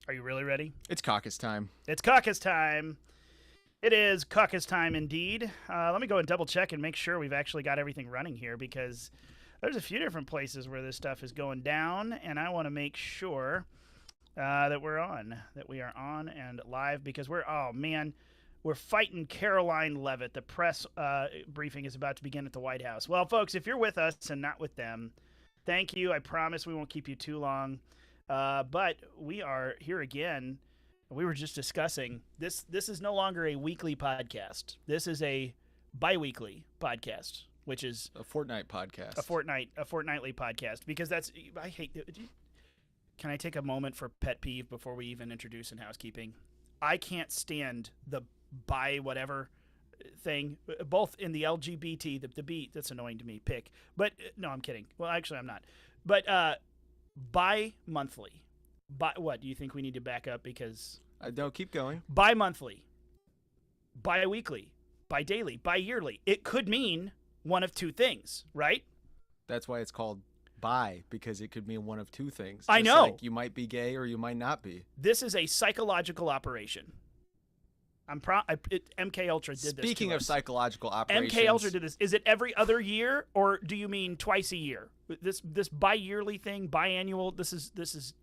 Are you really ready? It's caucus time. It's caucus time. It is caucus time indeed. Let me go and double check and make sure we've actually got everything running here, because there's a few different places where this stuff is going down, and I want to make sure that we are on and live, because we're fighting Caroline Leavitt. The press briefing is about to begin at the White House. Well, folks, if you're with us and not with them, thank you. I promise we won't keep you too long. But we are here again. We were just discussing this. This is no longer a weekly podcast. This is a bi-weekly podcast, which is a fortnight podcast. A fortnightly podcast, because I hate. Can I take a moment for pet peeve before we even introduce in housekeeping? I can't stand the bi whatever thing, both in the LGBT, the B, that's annoying to me, pick. But no, I'm kidding. Well, actually, I'm not. But bi-monthly. What, do you think we need to back up? Because no, keep going. Bi-monthly, bi-weekly, bi-daily, bi-yearly. It could mean one of two things, right? That's why it's called bi, because it could mean one of two things. I know. Like you might be gay or you might not be. This is a psychological operation. MK Ultra did this. Speaking of psychological operations, MK Ultra did this. Is it every other year, or do you mean twice a year? This bi-yearly thing, biannual. This is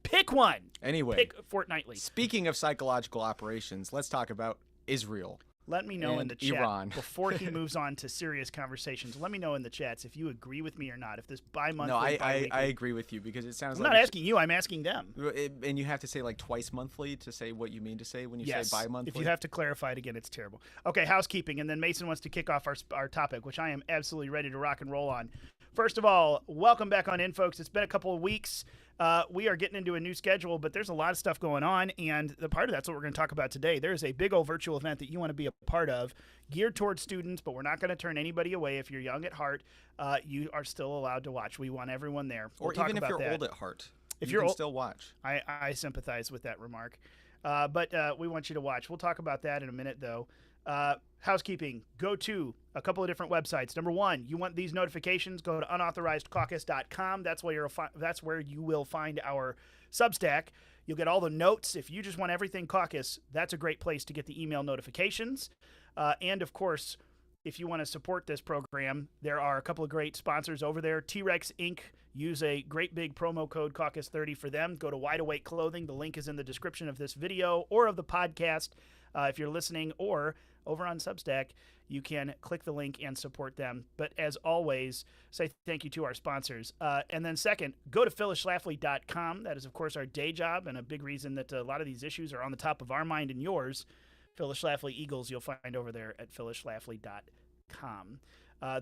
pick one. Anyway, pick fortnightly. Speaking of psychological operations, let's talk about Israel. Let me know in the chat Iran. before he moves on to serious conversations. Let me know in the chats if you agree with me or not. If this bi-monthly, no, I agree with you, because it sounds I'm like not asking you. I'm asking them. And you have to say like twice monthly to say what you mean to say when you say bi-monthly. If you have to clarify it again, it's terrible. Okay, housekeeping, and then Mason wants to kick off our topic, which I am absolutely ready to rock and roll on. First of all, welcome back on in, folks. It's been a couple of weeks. We are getting into a new schedule, but there's a lot of stuff going on, and the part of that's what we're going to talk about today. There's a big old virtual event that you want to be a part of, geared towards students, but we're not going to turn anybody away. If you're young at heart, you are still allowed to watch. We want everyone there. Or even if you're old at heart, if you can still watch. I sympathize with that remark, but we want you to watch. We'll talk about that in a minute, though. Housekeeping, go to a couple of different websites. Number one, you want these notifications, go to unauthorizedcaucus.com. That's where you will find our Substack. You'll get all the notes. If you just want everything caucus, that's a great place to get the email notifications. And of course, if you want to support this program, there are a couple of great sponsors over there. T-Rex Inc. Use a great big promo code Caucus30 for them. Go to Wide Awake Clothing. The link is in the description of this video or of the podcast. If you're listening, or over on Substack, you can click the link and support them. But as always, say thank you to our sponsors. And then second, go to phyllisschlafly.com. That is, of course, our day job, and a big reason that a lot of these issues are on the top of our mind and yours. Phyllis Schlafly Eagles, you'll find over there at phyllisschlafly.com.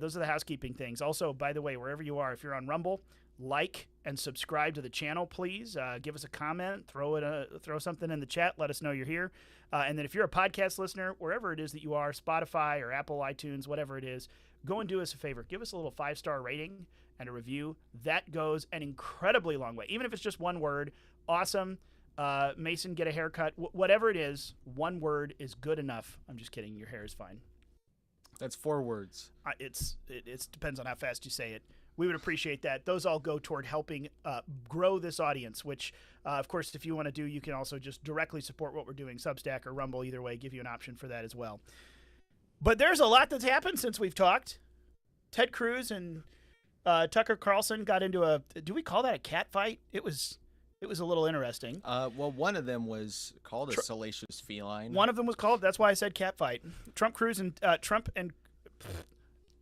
Those are the housekeeping things. Also, by the way, wherever you are, if you're on Rumble, like and subscribe to the channel, please. Give us a comment, throw something in the chat, let us know you're here. And then if you're a podcast listener, wherever it is that you are, Spotify or Apple iTunes, whatever it is, go and do us a favor. Give us a little 5-star rating and a review. That goes an incredibly long way. Even if it's just one word, awesome. Mason, get a haircut. Whatever it is, one word is good enough. I'm just kidding. Your hair is fine. That's 4 words. It depends on how fast you say it. We would appreciate that. Those all go toward helping grow this audience, which, of course, if you want to do, you can also just directly support what we're doing, Substack or Rumble, either way, give you an option for that as well. But there's a lot that's happened since we've talked. Ted Cruz and Tucker Carlson got into do we call that a cat fight? It was a little interesting. Well, one of them was called a salacious feline. One of them was called, that's why I said cat fight.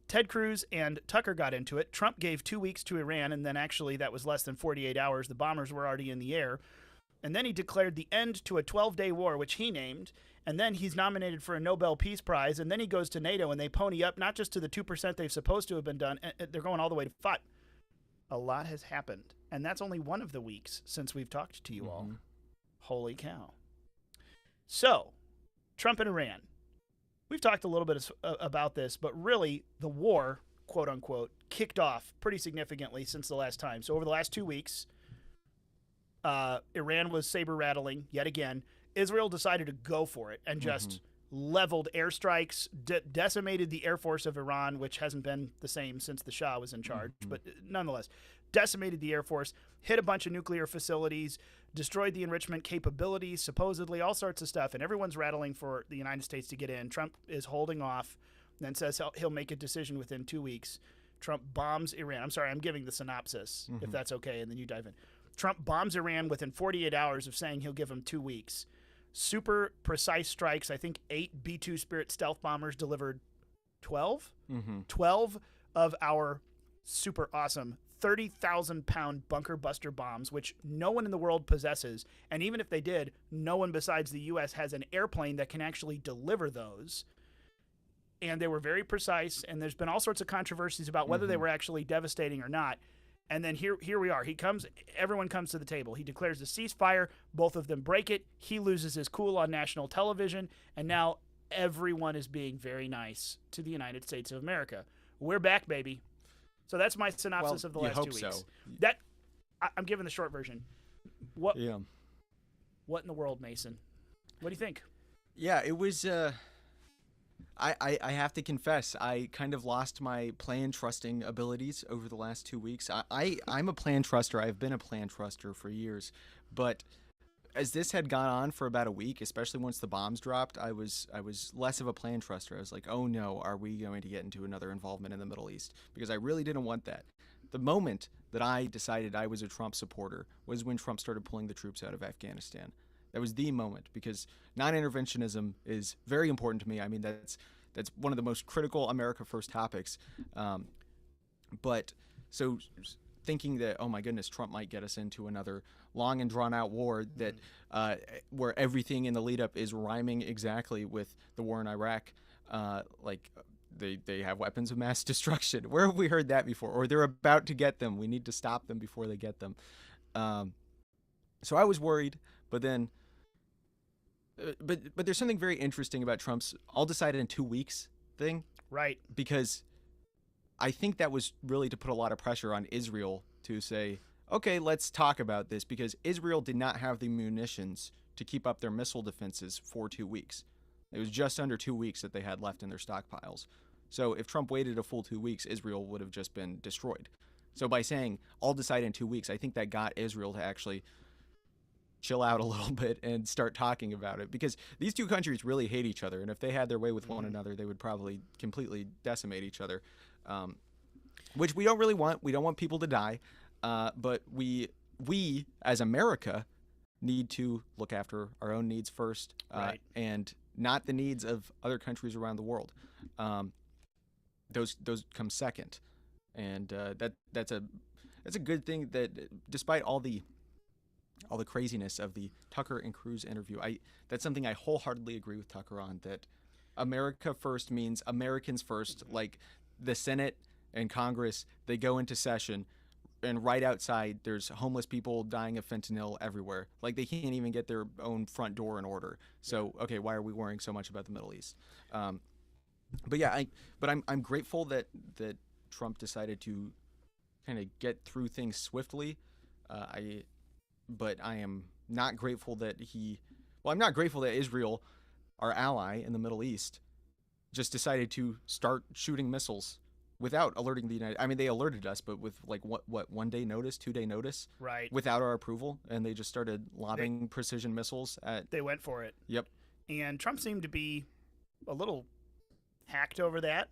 Ted Cruz and Tucker got into it. Trump gave 2 weeks to Iran, and then actually that was less than 48 hours. The bombers were already in the air. And then he declared the end to a 12-day war, which he named. And then he's nominated for a Nobel Peace Prize. And then he goes to NATO, and they pony up not just to the 2% they've supposed to have been done. They're going all the way to 5. A lot has happened. And that's only one of the weeks since we've talked to you all. Holy cow. So, Trump and Iran. We've talked a little bit about this, but really the war, quote unquote, kicked off pretty significantly since the last time. So over the last 2 weeks, Iran was saber rattling yet again. Israel decided to go for it and just leveled airstrikes, decimated the Air Force of Iran, which hasn't been the same since the Shah was in charge. But nonetheless, decimated the Air Force, hit a bunch of nuclear facilities, destroyed the enrichment capabilities, supposedly all sorts of stuff, and everyone's rattling for the United States to get in. Trump is holding off, and then says he'll make a decision within 2 weeks. Trump bombs Iran. I'm sorry, I'm giving the synopsis, if that's okay, and then you dive in. Trump bombs Iran within 48 hours of saying he'll give him 2 weeks. Super precise strikes. I think 8 B-2 Spirit stealth bombers delivered 12? 12 of our super awesome 30,000-pound bunker buster bombs, which no one in the world possesses. And even if they did, no one besides the U.S. has an airplane that can actually deliver those. And they were very precise, and there's been all sorts of controversies about whether they were actually devastating or not. And then here we are. Everyone comes to the table. He declares a ceasefire. Both of them break it. He loses his cool on national television, and now everyone is being very nice to the United States of America. We're back, baby. So that's my synopsis of the last 2 weeks. So. I'm giving the short version. What in the world, Mason? What do you think? Yeah, it was. I have to confess, I kind of lost my plan trusting abilities over the last 2 weeks. I'm a plan truster. I've been a plan truster for years, but as this had gone on for about a week, especially once the bombs dropped, I was less of a plan truster. I was like, oh no, are we going to get into another involvement in the Middle East? Because I really didn't want that. The moment that I decided I was a Trump supporter was when Trump started pulling the troops out of Afghanistan. That was the moment, because non-interventionism is very important to me. I mean, that's one of the most critical America First topics. But so thinking that, oh my goodness, Trump might get us into another long and drawn out war that where everything in the lead up is rhyming exactly with the war in Iraq, like they have weapons of mass destruction. Where have we heard that before? Or they're about to get them. We need to stop them before they get them. So I was worried, but then. But there's something very interesting about Trump's "I'll decide in 2 weeks" thing, right? Because I think that was really to put a lot of pressure on Israel to say, okay, let's talk about this, because Israel did not have the munitions to keep up their missile defenses for 2 weeks. It was just under 2 weeks that they had left in their stockpiles. So if Trump waited a full 2 weeks, Israel would have just been destroyed. So by saying, I'll decide in 2 weeks, I think that got Israel to actually chill out a little bit and start talking about it, because these two countries really hate each other, and if they had their way with one another, they would probably completely decimate each other, which we don't really want. We don't want people to die, but we as America need to look after our own needs first, right, and not the needs of other countries around the world. Those come second, and that's a good thing that despite all the craziness of the Tucker and Cruz interview, that's something I wholeheartedly agree with Tucker on, that America first means Americans first. Like the Senate and Congress, they go into session, and right outside there's homeless people dying of fentanyl everywhere. Like they can't even get their own front door in order. So, okay, why are we worrying so much about the Middle East? But yeah, I'm grateful that Trump decided to kind of get through things swiftly. But I am not grateful that I'm not grateful that Israel, our ally in the Middle East, just decided to start shooting missiles without alerting the United. I mean, they alerted us, but with like what 1 day notice, 2 day notice, right? Without our approval, and they just started lobbing precision missiles at. They went for it. Yep. And Trump seemed to be a little hacked over that,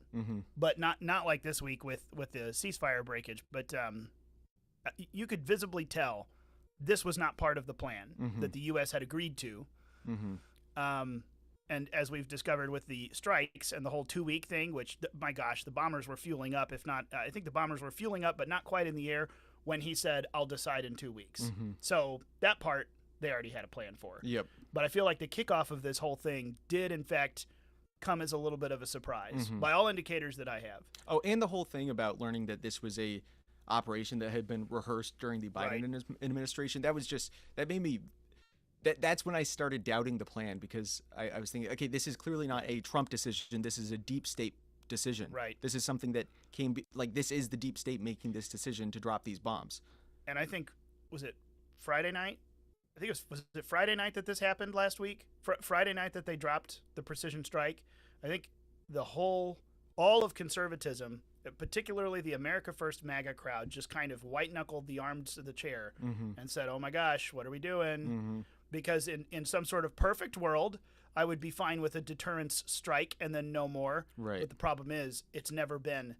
but not like this week with the ceasefire breakage. But you could visibly tell this was not part of the plan that the U.S. had agreed to. And as we've discovered with the strikes and the whole 2 week thing, which, my gosh, the bombers were fueling up. If not, I think the bombers were fueling up, but not quite in the air when he said, I'll decide in 2 weeks. So that part, they already had a plan for. Yep. But I feel like the kickoff of this whole thing did, in fact, come as a little bit of a surprise by all indicators that I have. Oh, and the whole thing about learning that this was a operation that had been rehearsed during the Biden administration, that made me. That's when I started doubting the plan, because I was thinking, okay, this is clearly not a Trump decision. This is a deep state decision. Right. This is something that this is the deep state making this decision to drop these bombs. And I think, was it Friday night? I think was it Friday night that this happened last week? Friday night that they dropped the precision strike. I think all of conservatism particularly the America First MAGA crowd, just kind of white-knuckled the arms of the chair Mm-hmm. and said, oh my gosh, what are we doing? Mm-hmm. Because in some sort of perfect world, I would be fine with a deterrence strike and then no more. Right. But the problem is it's never been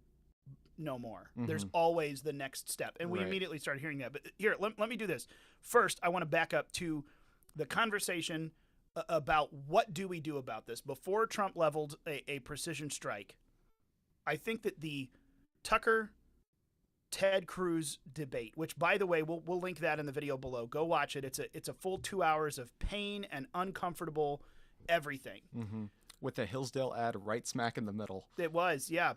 no more. Mm-hmm. There's always the next step. And we Right. immediately started hearing that. But here, let me do this. First, I want to back up to the conversation about what do we do about this. Before Trump leveled a precision strike, I think that the Tucker Ted Cruz debate, which by the way, we'll link that in the video below. Go watch it. It's a full 2 hours of pain and uncomfortable everything. Mm-hmm. With the Hillsdale ad right smack in the middle. It was, yeah.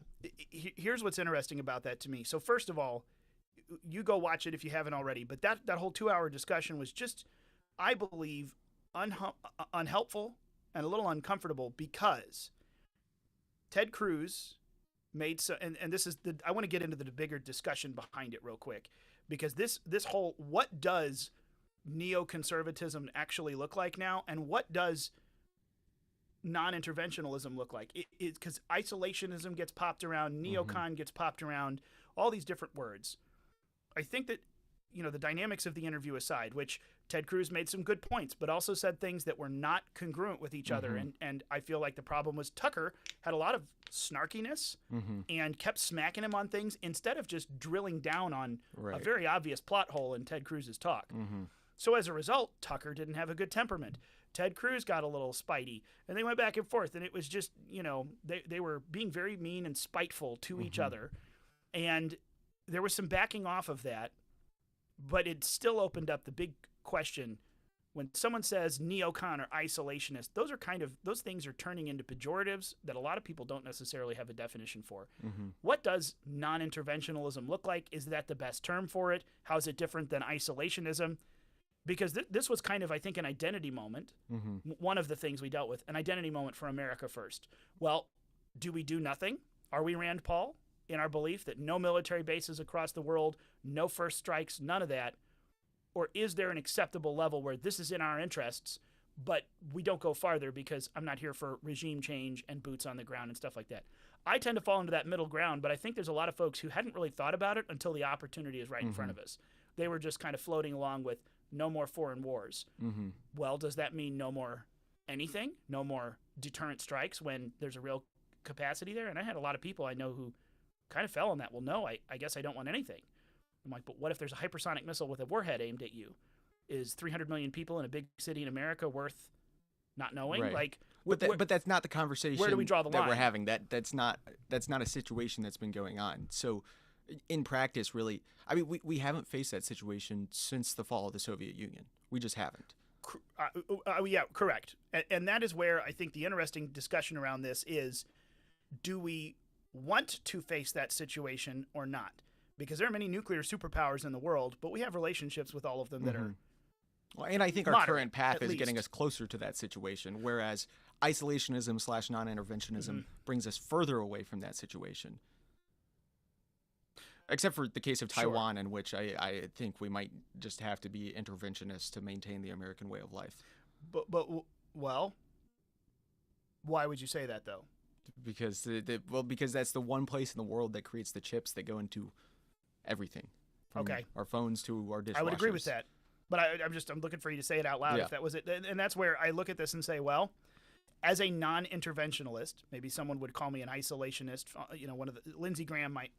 Here's what's interesting about that to me. So first of all, you go watch it if you haven't already. But that whole 2 hour discussion was just, I believe, unhelpful and a little uncomfortable because Ted Cruz made so, and this is I want to get into the bigger discussion behind it real quick, because this whole, what does neoconservatism actually look like now, and what does non-interventionalism look like? Because isolationism gets popped around, neocon gets popped around, all these different words. I think that, the dynamics of the interview aside, which Ted Cruz made some good points, but also said things that were not congruent with each other. And I feel like the problem was Tucker had a lot of snarkiness and kept smacking him on things instead of just drilling down on a very obvious plot hole in Ted Cruz's talk. So as a result, Tucker didn't have a good temperament. Ted Cruz got a little spitey, and they went back and forth, and it was just, they were being very mean and spiteful to each other. And there was some backing off of that, but it still opened up the big question. When someone says neocon or isolationist, those things are turning into pejoratives that a lot of people don't necessarily have a definition for. What does non-interventionalism look like? Is that the best term for it? How is it different than isolationism? Because this was kind of, I think, an identity moment. One of the things we dealt with, an identity moment for America First. Well, do we do nothing? Are we Rand Paul in our belief that no military bases across the world, no first strikes, none of that? Or is there an acceptable level where this is in our interests, but we don't go farther because I'm not here for regime change and boots on the ground and stuff like that? I tend to fall into that middle ground, but I think there's a lot of folks who hadn't really thought about it until the opportunity is right in front of us. They were just kind of floating along with no more foreign wars. Well, does that mean no more anything? No more deterrent strikes when there's a real capacity there? And I had a lot of people I know who kind of fell on that. Well, no, I guess I don't want anything. I'm like, but what if there's a hypersonic missile with a warhead aimed at you? Is 300 million people in a big city in America worth not knowing? Right. Like, but that's not the conversation. Where do we draw the that line? we're having? That's not a situation that's been going on. So, in practice, really, I mean, we haven't faced that situation since the fall of the Soviet Union. We just haven't. Yeah, correct. And that is where I think the interesting discussion around this is: do we want to face that situation or not? Because there are many nuclear superpowers in the world, but we have relationships with all of them that are well, and I think our moderate, current path at is getting least. us closer to that situation, whereas isolationism / non-interventionism brings us further away from that situation. Except for the case of Taiwan, in which I think we might just have to be interventionists to maintain the American way of life. But well, why would you say that though? Because because that's the one place in the world that creates the chips that go into everything. From our phones to our dishwashers. I would agree with that. But I'm looking for you to say it out loud if that was it. And that's where I look at this and say, well, as a non-interventionalist, maybe someone would call me an isolationist. One of the Lindsey Graham might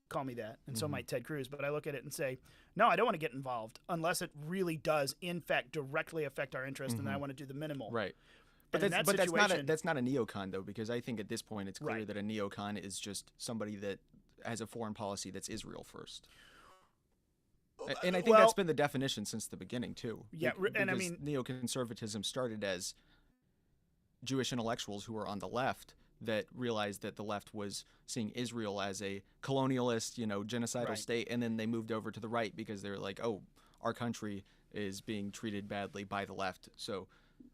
call me that, and so might Ted Cruz. But I look at it and say, no, I don't want to get involved unless it really does, in fact, directly affect our interest, and then I want to do the minimal. Right. But that's not a neocon though, because I think at this point it's clear that a neocon is just somebody that has a foreign policy that's Israel first. And I think that's been the definition since the beginning too. Yeah, and I mean, neoconservatism started as Jewish intellectuals who were on the left that realized that the left was seeing Israel as a colonialist, genocidal state, and then they moved over to the right because they're like, oh, our country is being treated badly by the left, so.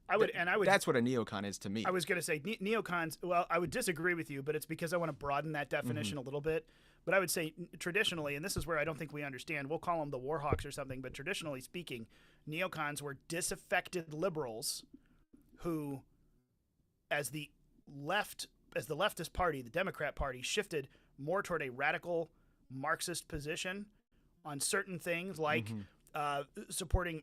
That's what a neocon is to me. I was going to say neocons. Well, I would disagree with you, but it's because I want to broaden that definition a little bit. But I would say traditionally, and this is where I don't think we understand. We'll call them the war hawks or something. But traditionally speaking, neocons were disaffected liberals who, as the leftist party, the Democrat Party, shifted more toward a radical Marxist position on certain things like supporting,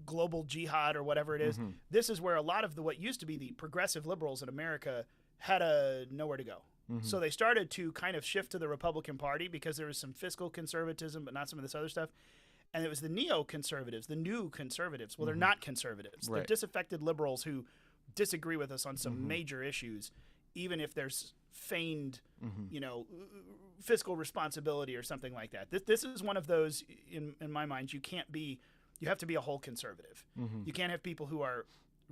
global jihad or whatever it is. This is where a lot of what used to be the progressive liberals in America had nowhere to go. So they started to kind of shift to the Republican Party because there was some fiscal conservatism, but not some of this other stuff. And it was the neoconservatives, the new conservatives. Well, they're not conservatives. Right. They're disaffected liberals who disagree with us on some major issues, even if there's feigned, fiscal responsibility or something like that. This is one of those, in my mind, you have to be a whole conservative. You can't have people who are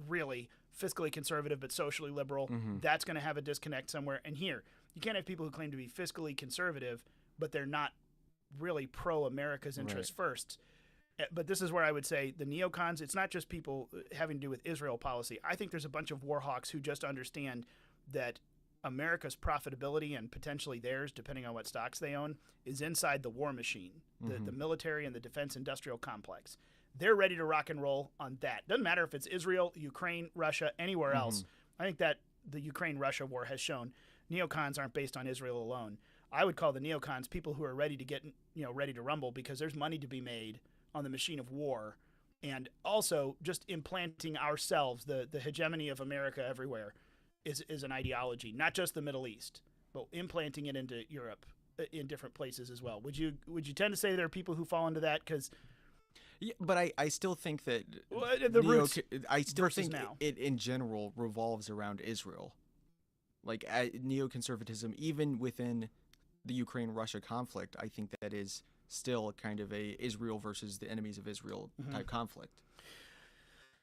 really fiscally conservative but socially liberal. That's going to have a disconnect somewhere. And here, you can't have people who claim to be fiscally conservative, but they're not really pro-America's interests first. But this is where I would say the neocons, it's not just people having to do with Israel policy. I think there's a bunch of war hawks who just understand that America's profitability and potentially theirs, depending on what stocks they own, is inside the war machine, the military and the defense industrial complex. They're ready to rock and roll on that. Doesn't matter if it's Israel, Ukraine, Russia, anywhere else. I think that the Ukraine-Russia war has shown neocons aren't based on Israel alone. I would call the neocons people who are ready to get, ready to rumble because there's money to be made on the machine of war, and also just implanting ourselves, the hegemony of America everywhere, is an ideology, not just the Middle East, but implanting it into Europe in different places as well. Would you tend to say there are people who fall into that? Because but I still think that I still think now. It in general revolves around Israel. Like neoconservatism, even within the Ukraine-Russia conflict, I think that is still kind of a Israel versus the enemies of Israel type conflict.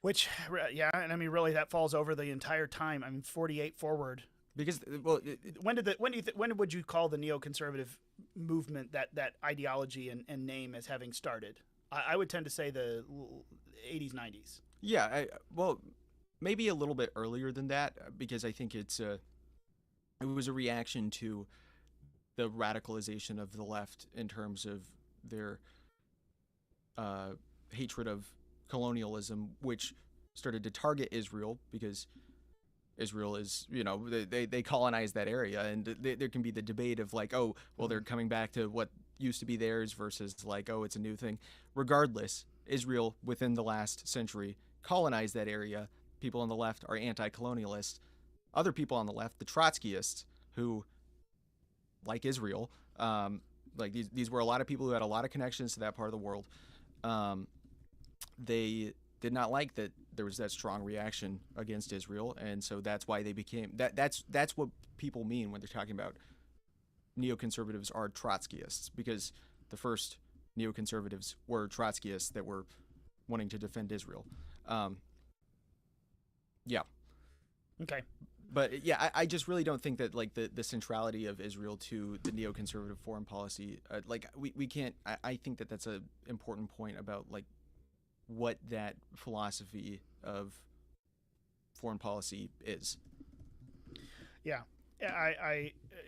Which, yeah, and I mean, really, that falls over the entire time. I mean, 48 forward. Because, when would you call the neoconservative movement that ideology and name as having started? I would tend to say the 80s, 90s. Yeah, maybe a little bit earlier than that, because I think it was a reaction to the radicalization of the left in terms of their hatred of colonialism, which started to target Israel because Israel is, they colonized that area, and there can be the debate of like, oh, well, they're coming back to what used to be theirs versus like, oh, it's a new thing. Regardless, Israel within the last century colonized that area. People on the left are anti-colonialists. Other people on the left, the Trotskyists, who like Israel, like these were a lot of people who had a lot of connections to that part of the world. They did not like that there was that strong reaction against Israel, and so that's why they became that's what people mean when they're talking about neoconservatives are Trotskyists, because the first neoconservatives were Trotskyists that were wanting to defend Israel. Yeah. Okay. But yeah, I just really don't think that like the centrality of Israel to the neoconservative foreign policy, we can't. I think that that's an important point about like what that philosophy of foreign policy is. Yeah,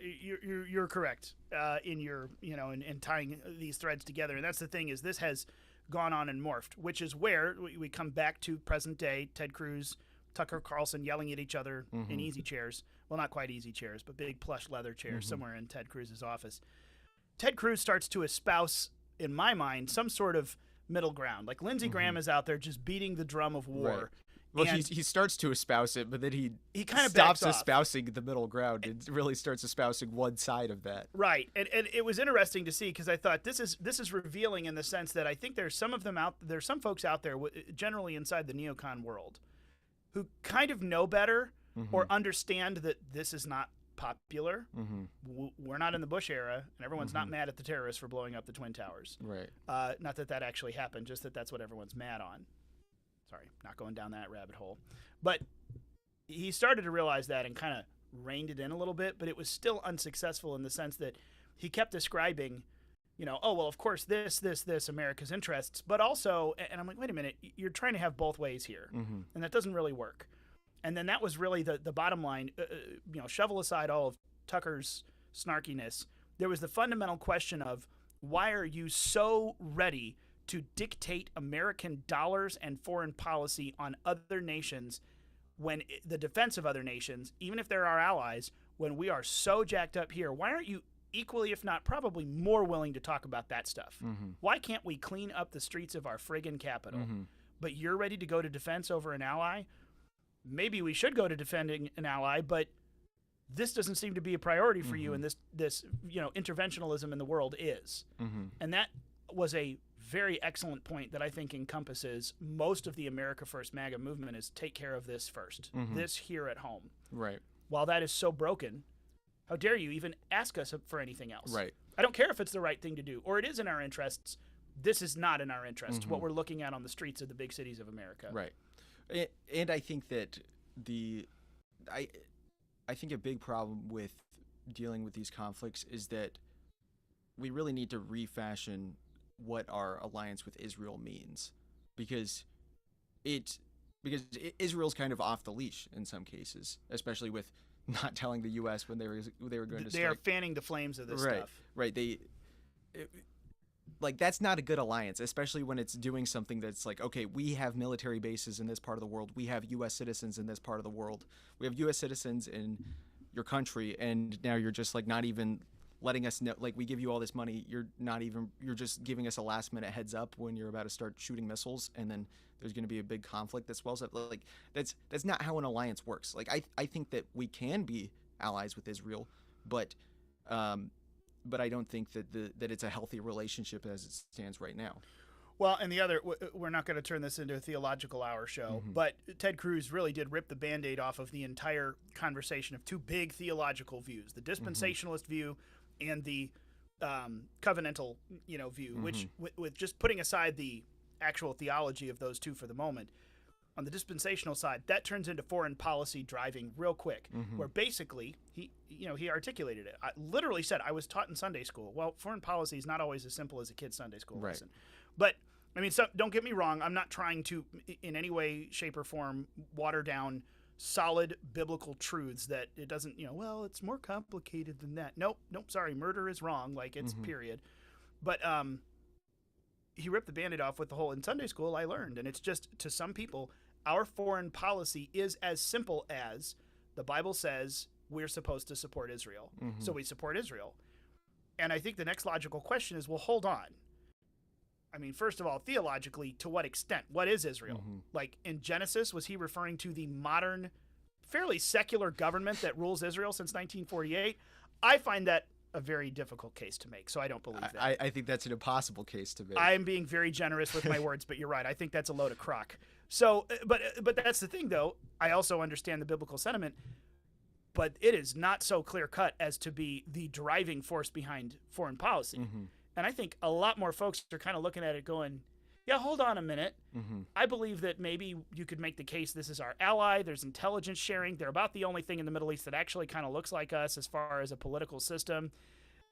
you're correct in your in tying these threads together, and that's the thing is this has gone on and morphed, which is where we come back to present day. Ted Cruz, Tucker Carlson yelling at each other in easy chairs. Well, not quite easy chairs, but big plush leather chairs somewhere in Ted Cruz's office. Ted Cruz starts to espouse, in my mind, some sort of middle ground. Like Lindsey Graham is out there just beating the drum of war. Right. Well, he starts to espouse it, but then he kind of stops espousing the middle ground and really starts espousing one side of that. Right, and it was interesting to see because I thought this is revealing in the sense that I think there's some folks out there, generally inside the neocon world, who kind of know better or understand that this is not popular. We're not in the Bush era, and everyone's not mad at the terrorists for blowing up the Twin Towers. Right. Not that actually happened, just that's what everyone's mad on. Sorry, not going down that rabbit hole. But he started to realize that and kind of reined it in a little bit, but it was still unsuccessful in the sense that he kept describing, oh, well, of course, this, America's interests, but also, and I'm like, wait a minute, you're trying to have both ways here, and that doesn't really work. And then that was really the bottom line, shovel aside all of Tucker's snarkiness. There was the fundamental question of why are you so ready to dictate American dollars and foreign policy on other nations when the defense of other nations, even if they're our allies, when we are so jacked up here, why aren't you equally, if not probably more willing to talk about that stuff. Mm-hmm. Why can't we clean up the streets of our friggin' capital? Mm-hmm. But you're ready to go to defense over an ally? Maybe we should go to defending an ally, but this doesn't seem to be a priority for you, and this interventionalism in the world is. Mm-hmm. And that was a very excellent point that I think encompasses most of the America First MAGA movement is take care of this first, this here at home. Right. While that is so broken, how dare you even ask us for anything else? Right. I don't care if it's the right thing to do or it is in our interests. This is not in our interest, what we're looking at on the streets of the big cities of America. Right. And I think that I think a big problem with dealing with these conflicts is that we really need to refashion what our alliance with Israel means, because Israel's kind of off the leash in some cases, especially with not telling the U.S. when they were going to strike. They are fanning the flames of this stuff. Right. Like, that's not a good alliance, especially when it's doing something that's like, okay, we have military bases in this part of the world. We have U.S. citizens in this part of the world. We have U.S. citizens in your country, and now you're just like not even letting us know. Like, we give you all this money, you're just giving us a last-minute heads up when you're about to start shooting missiles, and then there's going to be a big conflict that swells up. Like, that's not how an alliance works. Like, I think that we can be allies with Israel, but I don't think that it's a healthy relationship as it stands right now. Well, and the other, we're not going to turn this into a theological hour show, but Ted Cruz really did rip the Band-Aid off of the entire conversation of two big theological views, the dispensationalist view and the covenantal view, which with just putting aside the actual theology of those two for the moment, on the dispensational side, that turns into foreign policy driving real quick, where basically he articulated it. I literally said, I was taught in Sunday school. Well, foreign policy is not always as simple as a kid's Sunday school lesson. But, I mean, so don't get me wrong. I'm not trying to, in any way, shape, or form, water down solid biblical truths that it doesn't, well, it's more complicated than that. Nope, sorry, murder is wrong, like it's period. But he ripped the Band-Aid off with the whole, in Sunday school I learned, and it's just, to some people, our foreign policy is as simple as the Bible says we're supposed to support Israel. So we support Israel. And I think the next logical question is, well, hold on. I mean, first of all, theologically, to what extent? What is Israel? Like, in Genesis, was he referring to the modern, fairly secular government that rules Israel since 1948? I find that a very difficult case to make, so I don't believe that. I think that's an impossible case to make. I'm being very generous with my words, but you're right. I think that's a load of crock. So, but that's the thing, though. I also understand the biblical sentiment, but it is not so clear-cut as to be the driving force behind foreign policy. And I think a lot more folks are kind of looking at it going, yeah, hold on a minute. I believe that maybe you could make the case this is our ally. There's intelligence sharing. They're about the only thing in the Middle East that actually kind of looks like us as far as a political system.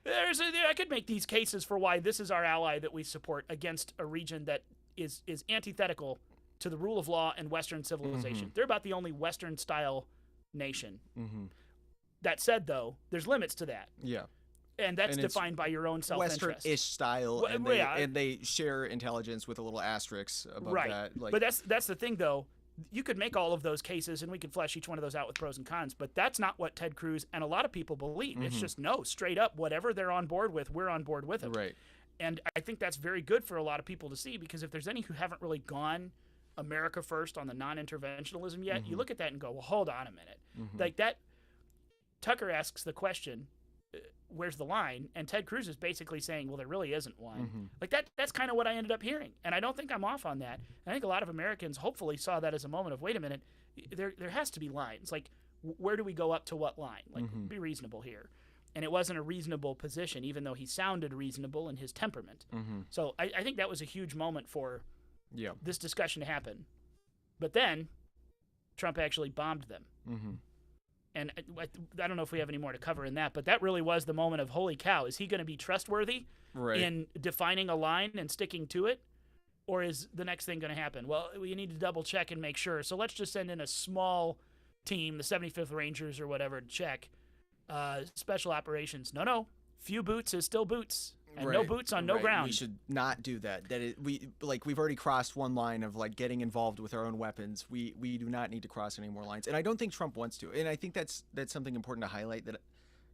I could make these cases for why this is our ally that we support against a region that is antithetical to the rule of law and Western civilization. They're about the only Western-style nation. That said, though, there's limits to that. Yeah. And that's defined by your own self-interest. Western-ish style, and they share intelligence with a little asterisk above that. Like, but that's the thing, though. You could make all of those cases, and we could flesh each one of those out with pros and cons, but that's not what Ted Cruz and a lot of people believe. It's just, no, straight up, whatever they're on board with, we're on board with it. Right. And I think that's very good for a lot of people to see, because if there's any who haven't really gone America first on the non-interventionalism yet, you look at that and go, well, hold on a minute. Like that, Tucker asks the question, where's the line? And Ted Cruz is basically saying, well, there really isn't one. Like that's kind of what I ended up hearing. And I don't think I'm off on that. I think a lot of Americans hopefully saw that as a moment of, wait a minute, there has to be lines. Like, where do we go up to what line? Like, be reasonable here. And it wasn't a reasonable position, even though he sounded reasonable in his temperament. So I think that was a huge moment for this discussion to happen. But then Trump actually bombed them. And I don't know if we have any more to cover in that, but that really was the moment of, holy cow, is he going to be trustworthy in defining a line and sticking to it? Or is the next thing going to happen? Well, we need to double check and make sure. So let's just send in a small team, the 75th Rangers or whatever, to check. Special operations. No. Few boots is still boots. And no boots on no ground. We should not do that. We've already crossed one line of like getting involved with our own weapons. We do not need to cross any more lines. And I don't think Trump wants to. And I think that's something important to highlight, that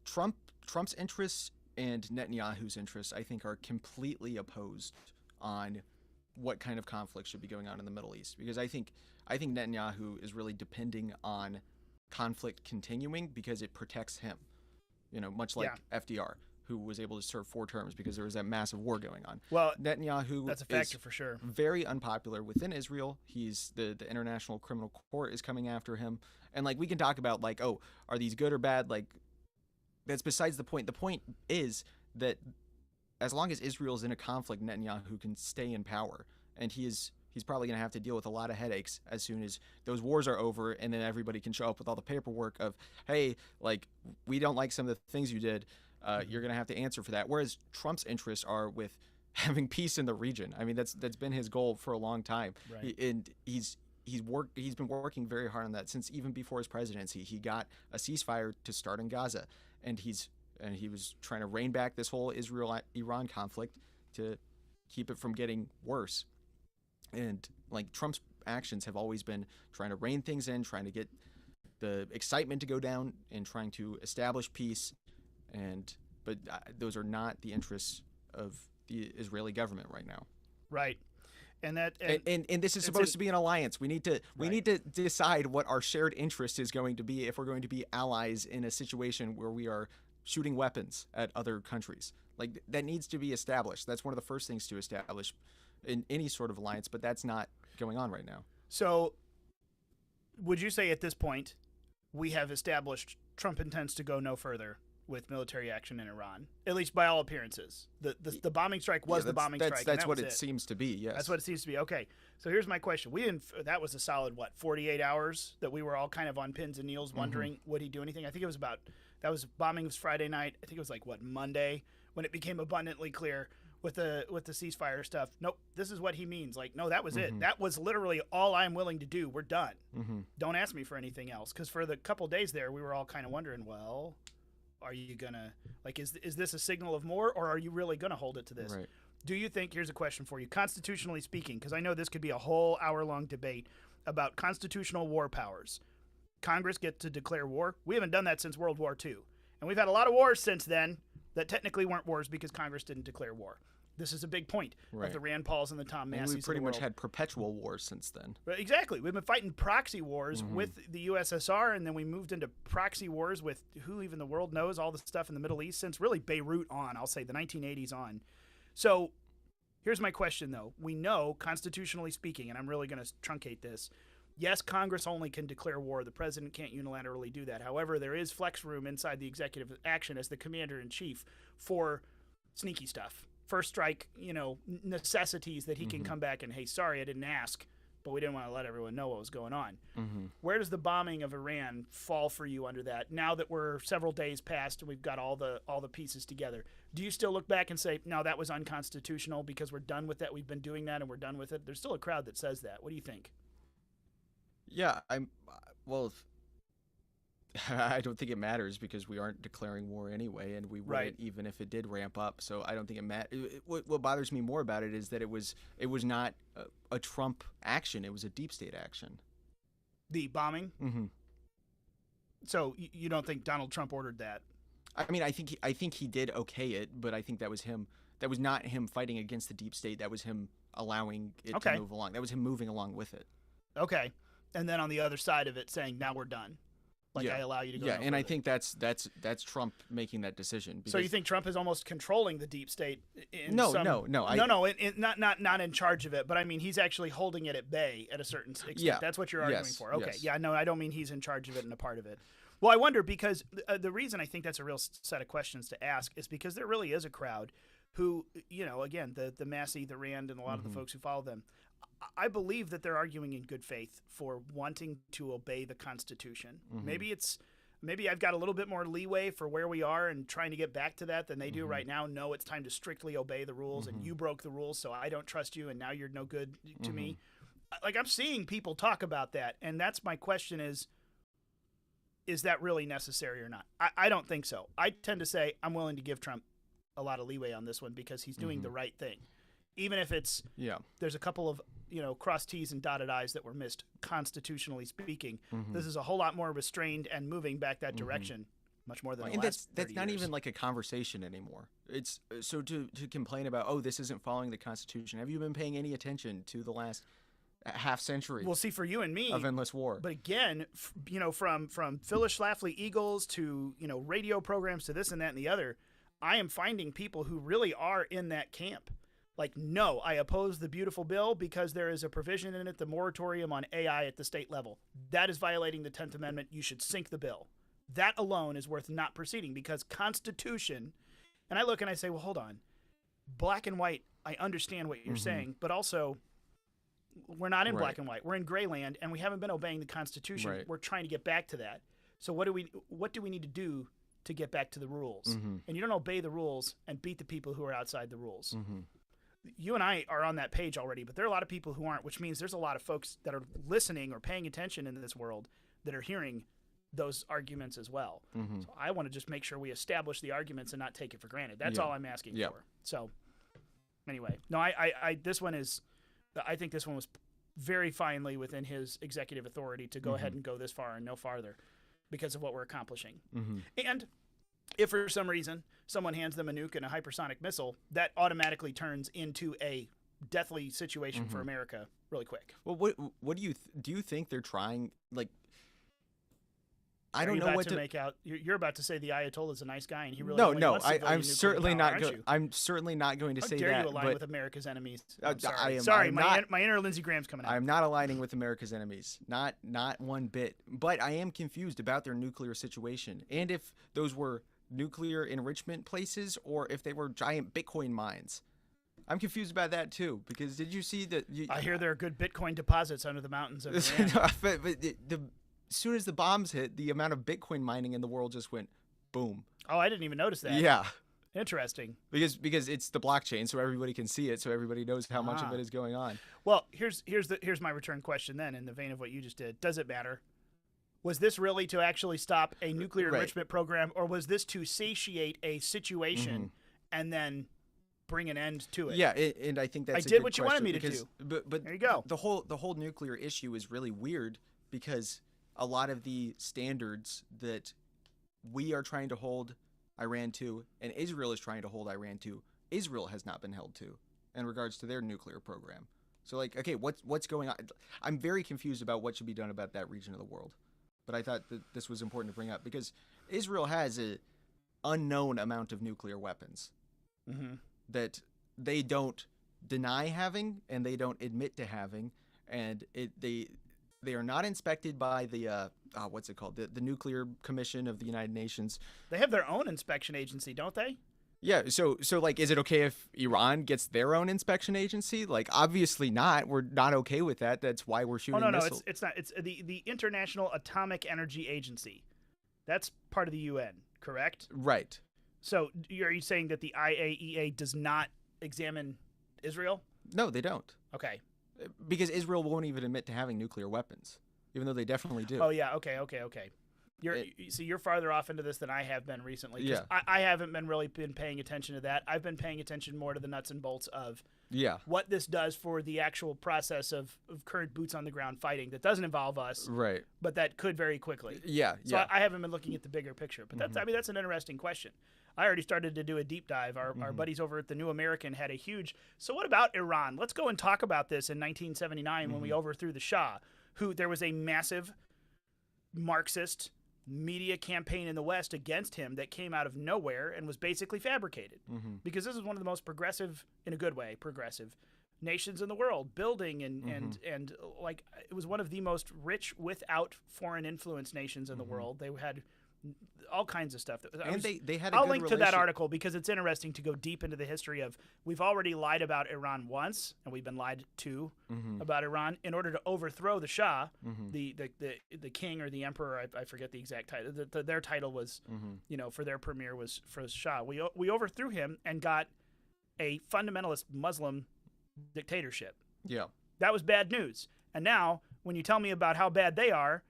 Trump's interests and Netanyahu's interests, I think, are completely opposed on what kind of conflict should be going on in the Middle East. Because I think Netanyahu is really depending on conflict continuing because it protects him. Much like FDR, who was able to serve 4 terms because there was that massive war going on. Well, Netanyahu that's a factor for sure. Very unpopular within Israel. He's the International Criminal Court is coming after him. And like we can talk about like, oh, are these good or bad? Like that's besides the point. The point is that as long as Israel's in a conflict, Netanyahu can stay in power. And he's probably going to have to deal with a lot of headaches as soon as those wars are over, and then everybody can show up with all the paperwork of, hey, like, we don't like some of the things you did. You're going to have to answer for that. Whereas Trump's interests are with having peace in the region. I mean, that's been his goal for a long time. Right. He's been working very hard on that since even before his presidency. He got a ceasefire to start in Gaza, and he was trying to rein back this whole Israel-Iran conflict to keep it from getting worse. And like Trump's actions have always been trying to rein things in, trying to get the excitement to go down, and trying to establish peace. But those are not the interests of the Israeli government right now. Right. And this is supposed to be an alliance. We need to decide what our shared interest is going to be if we're going to be allies in a situation where we are shooting weapons at other countries. Like that needs to be established. That's one of the first things to establish in any sort of alliance, but that's not going on right now. So would you say at this point we have established Trump intends to go no further with military action in Iran, at least by all appearances? The bombing strike was the bombing strike. That's what it seems to be, yes. That's what it seems to be. Okay, so here's my question. That was a solid, 48 hours that we were all kind of on pins and needles wondering, would he do anything? I think it was bombing was Friday night. I think it was Monday when it became abundantly clear with the ceasefire stuff. Nope, this is what he means. Like, no, that was it. That was literally all I'm willing to do. We're done. Don't ask me for anything else. Because for the couple days there, we were all kind of wondering, well, are you gonna is this a signal of more, or are you really gonna hold it to this? Right. Do you think? Here's a question for you, constitutionally speaking, because I know this could be a whole hour-long debate about constitutional war powers. Congress gets to declare war. We haven't done that since World War II, and we've had a lot of wars since then that technically weren't wars because Congress didn't declare war. This is a big point of the Rand Pauls and the Tom Masseys. We've pretty much had perpetual wars since then. Exactly. We've been fighting proxy wars with the USSR, and then we moved into proxy wars with who even the world knows, all the stuff in the Middle East since really Beirut on, I'll say the 1980s on. So here's my question, though. We know, constitutionally speaking, and I'm really going to truncate this, yes, Congress only can declare war. The president can't unilaterally do that. However, there is flex room inside the executive action as the commander-in-chief for sneaky stuff. First strike, necessities that he can come back and, hey, sorry, I didn't ask, but we didn't want to let everyone know what was going on. Where does the bombing of Iran fall for you under that? Now that we're several days past and we've got all the pieces together, do you still look back and say, no, that was unconstitutional because we're done with that? We've been doing that and we're done with it. There's still a crowd that says that. What do you think? Yeah, I don't think it matters because we aren't declaring war anyway, and we wouldn't even if it did ramp up. So I don't think it matters. What bothers me more about it is that it was not a Trump action; it was a deep state action. The bombing. So you don't think Donald Trump ordered that? I mean, I think he did okay it, but I think that was him. That was not him fighting against the deep state. That was him allowing it to move along. That was him moving along with it. Okay, and then on the other side of it, saying, "Now we're done." I allow you to go. Yeah, and I think that's Trump making that decision. So you think Trump is almost controlling the deep state? No. Not in charge of it, but I mean he's actually holding it at bay at a certain extent. Yeah, that's what you're arguing for. Okay, yeah, no, I don't mean he's in charge of it and a part of it. Well, I wonder because the reason I think that's a real set of questions to ask is because there really is a crowd who, again, the Massey, the Rand, and a lot of the folks who follow them. I believe that they're arguing in good faith for wanting to obey the Constitution. Maybe I've got a little bit more leeway for where we are and trying to get back to that than they do right now. No, it's time to strictly obey the rules, and you broke the rules, so I don't trust you, and now you're no good to me. Like, I'm seeing people talk about that, and that's my question is that really necessary or not? I don't think so. I tend to say I'm willing to give Trump a lot of leeway on this one because he's doing the right thing. Even if it's there's a couple of crossed T's and dotted I's that were missed constitutionally speaking. This is a whole lot more restrained and moving back that direction. much more than the And last that's 30 not years. even like a conversation anymore. It's so to complain about, oh, this isn't following the Constitution. Have you been paying any attention to the last half century Well, see, for you and me, of endless war? but again, from Phyllis Schlafly Eagles to radio programs to this and that and the other, I am finding people who really are in that camp. Like, no, I oppose the beautiful bill because there is a provision in it, the moratorium on AI at the state level. That is violating the 10th Amendment. You should sink the bill. That alone is worth not proceeding because Constitution, and I look and I say, well, hold on. Black and white, I understand what you're saying, but also we're not in black and white. We're in gray land, and we haven't been obeying the Constitution. Right. We're trying to get back to that. So what do we need to do to get back to the rules? And you don't obey the rules and beat the people who are outside the rules. You and I are on that page already, but there are a lot of people who aren't, which means there's a lot of folks that are listening or paying attention in this world that are hearing those arguments as well. So I want to just make sure we establish the arguments and not take it for granted. That's all I'm asking for. So anyway, no, I this one is, I think this one was very finely within his executive authority to go ahead and go this far and no farther because of what we're accomplishing. And if for some reason someone hands them a nuke and a hypersonic missile, that automatically turns into a deathly situation for America really quick. Well, what do you think they're trying? Like, I don't Are you know about what to make out. You're about to say the Ayatollah is a nice guy and he really No, only no, wants civilian I'm nuclear certainly power, not aren't going. you? I'm certainly not going to How say dare that. you align but with America's enemies? I am my not. inner Lindsey Graham's coming out. I am not aligning with America's enemies, not one bit. But I am confused about their nuclear situation, and if those were nuclear enrichment places or if they were giant Bitcoin mines. I'm confused about that too, because did you see that? I hear there are good Bitcoin deposits under the mountains of Iran. As soon as the bombs hit, the amount of Bitcoin mining in the world just went boom. Oh, I didn't even notice that. Yeah. Interesting. Because it's the blockchain, so everybody can see it, so everybody knows how much of it is going on. Well, here's my return question then, in the vein of what you just did. Does it matter? Was this really to actually stop a nuclear enrichment program, or was this to satiate a situation and then bring an end to it? Yeah, and I think that's I did what you wanted me to do. But there you go. The whole nuclear issue is really weird because a lot of the standards that we are trying to hold Iran to, and Israel is trying to hold Iran to, Israel has not been held to in regards to their nuclear program. So, like, okay, what's going on? I'm very confused about what should be done about that region of the world. But I thought that this was important to bring up because Israel has an unknown amount of nuclear weapons that they don't deny having and they don't admit to having, and they are not inspected by the what's it called, the Nuclear Commission of the United Nations. They have their own inspection agency, don't they? Yeah, so like, is it okay if Iran gets their own inspection agency? Like, obviously not. We're not okay with that. That's why we're shooting missiles. It's not. It's the International Atomic Energy Agency. That's part of the UN, correct? Right. So are you saying that the IAEA does not examine Israel? No, they don't. Okay. Because Israel won't even admit to having nuclear weapons, even though they definitely do. Oh, yeah. Okay. You're farther off into this than I have been recently. Yeah. I haven't been paying attention to that. I've been paying attention more to the nuts and bolts of what this does for the actual process of current boots on the ground fighting that doesn't involve us, right? But that could very quickly. So I haven't been looking at the bigger picture. But that's an interesting question. I already started to do a deep dive. Our buddies over at the New American had a huge. So what about Iran? Let's go and talk about this in 1979 when we overthrew the Shah. There was a massive Marxist media campaign in the West against him that came out of nowhere and was basically fabricated, because this is one of the most progressive, in a good way, progressive nations in the world, building and like, it was one of the most rich without foreign influence nations in the world. They had all kinds of stuff. They had. I'll link to that article because it's interesting to go deep into the history of. We've already lied about Iran once, and we've been lied to about Iran in order to overthrow the Shah, the king or the emperor. I forget the exact title. Their title was, for their premier was for Shah. We overthrew him and got a fundamentalist Muslim dictatorship. Yeah, that was bad news. And now, when you tell me about how bad they are,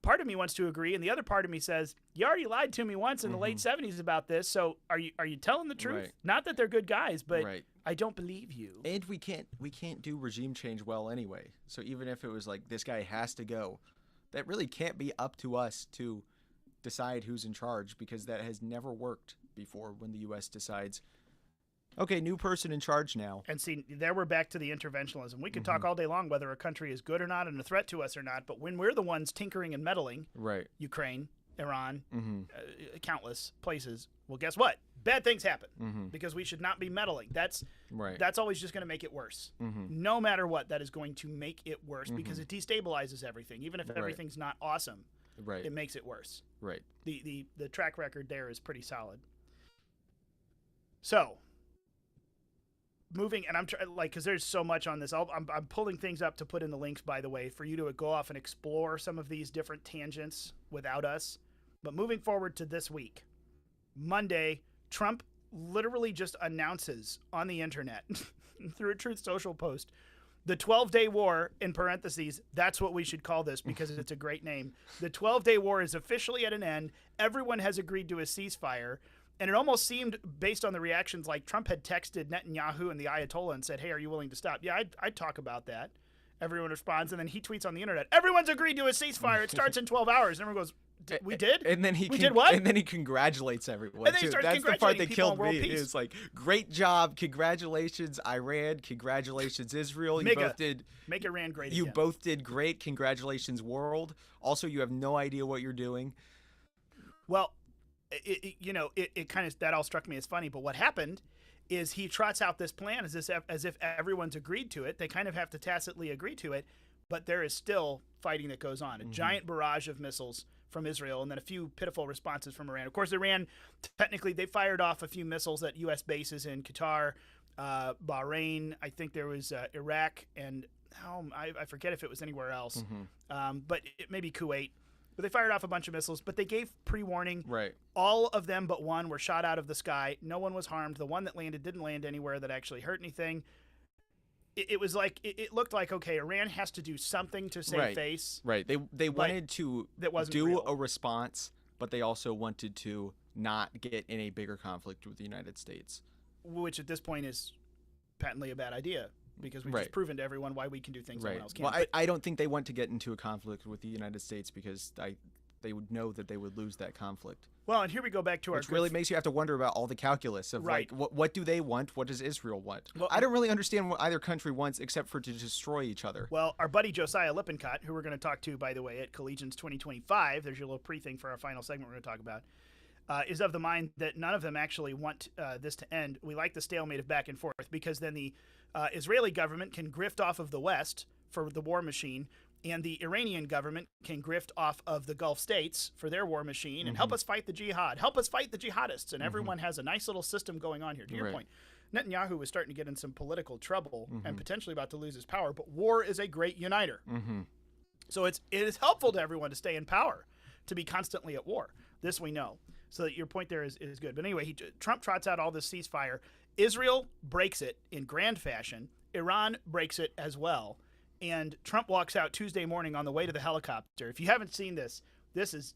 part of me wants to agree, and the other part of me says, you already lied to me once in the late 70s about this, so are you telling the truth? Right. Not that they're good guys, but I don't believe you. And we can't do regime change well anyway. So even if it was like, this guy has to go, that really can't be up to us to decide who's in charge, because that has never worked before when the U.S. decides, okay, new person in charge now. And see, there we're back to the interventionism. We could talk all day long whether a country is good or not and a threat to us or not, but when we're the ones tinkering and meddling, Right. Ukraine, Iran, countless places, well, guess what? Bad things happen because we should not be meddling. That's always just going to make it worse. No matter what, that is going to make it worse because it destabilizes everything. Even if everything's not awesome, it makes it worse. Right. The track record there is pretty solid. So, moving, and I'm because there's so much on this. I'm pulling things up to put in the links, by the way, for you to go off and explore some of these different tangents without us. But moving forward to this week, Monday, Trump literally just announces on the internet through a Truth Social post, the 12-day war, in parentheses, that's what we should call this because it's a great name. The 12-day war is officially at an end. Everyone has agreed to a ceasefire. And it almost seemed, based on the reactions, like Trump had texted Netanyahu and the Ayatollah and said, hey, are you willing to stop? Yeah, I'd talk about that. Everyone responds, and then he tweets on the internet, everyone's agreed to a ceasefire. It starts in 12 hours. And everyone goes, we did? And then did what? And then he congratulates everyone, and then too. That's the part that killed me. Peace. It's like, great job. Congratulations, Iran. Congratulations, Israel. You both did. Make Iran great You again. both did great. Congratulations, world. Also, you have no idea what you're doing. Well, it kind of, that all struck me as funny. But what happened is he trots out this plan as if everyone's agreed to it. They kind of have to tacitly agree to it. But there is still fighting that goes on. A giant barrage of missiles from Israel, and then a few pitiful responses from Iran. Of course, Iran, technically, they fired off a few missiles at U.S. bases in Qatar, Bahrain. I think there was Iraq, and I forget if it was anywhere else. But it may be Kuwait. But they fired off a bunch of missiles, but they gave pre-warning. Right. All of them but one were shot out of the sky. No one was harmed. The one that landed didn't land anywhere that actually hurt anything. It was like, it looked like, okay, Iran has to do something to save face. Right. They wanted to do real. a response, but they also wanted to not get in a bigger conflict with the United States. Which at this point is patently a bad idea because we've just proven to everyone why we can do things no one else can. Well, I don't think they want to get into a conflict with the United States because they would know that they would lose that conflict. Well, and here we go back to Which really makes you have to wonder about all the calculus of like, what do they want? What does Israel want? Well, I don't really understand what either country wants except for to destroy each other. Well, our buddy Josiah Lippincott, who we're going to talk to, by the way, at Collegians 2025, there's your little pre-thing for our final segment we're going to talk about, is of the mind that none of them actually want this to end. We like the stalemate of back and forth because then the Israeli government can grift off of the West for the war machine, and the Iranian government can grift off of the Gulf states for their war machine and help us fight the jihad, help us fight the jihadists. And everyone has a nice little system going on here. To your point, Netanyahu was starting to get in some political trouble and potentially about to lose his power, but war is a great uniter. So it is helpful to everyone to stay in power, to be constantly at war. This we know. So that your point there is good. But anyway, Trump trots out all this ceasefire. Israel breaks it in grand fashion. Iran breaks it as well. And Trump walks out Tuesday morning on the way to the helicopter. If you haven't seen this, this is,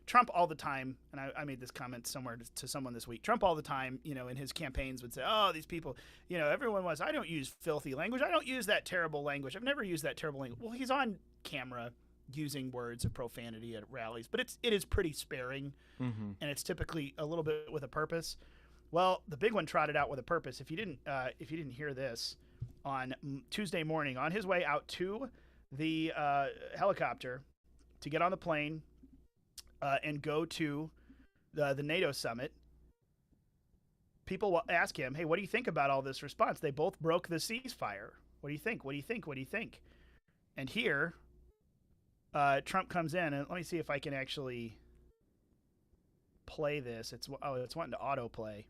Trump all the time, and I made this comment somewhere to someone this week, Trump all the time, in his campaigns would say, oh, these people, everyone was, I don't use filthy language. I don't use that terrible language. I've never used that terrible language. Well, he's on camera using words of profanity at rallies, but it is pretty sparing, and it's typically a little bit with a purpose. Well, the big one trotted out with a purpose. If you didn't hear this, on Tuesday morning, on his way out to the helicopter to get on the plane and go to the NATO summit, people will ask him, hey, what do you think about all this response? They both broke the ceasefire. What do you think? What do you think? What do you think? And here, Trump comes in, and let me see if I can actually play this. It's wanting to autoplay.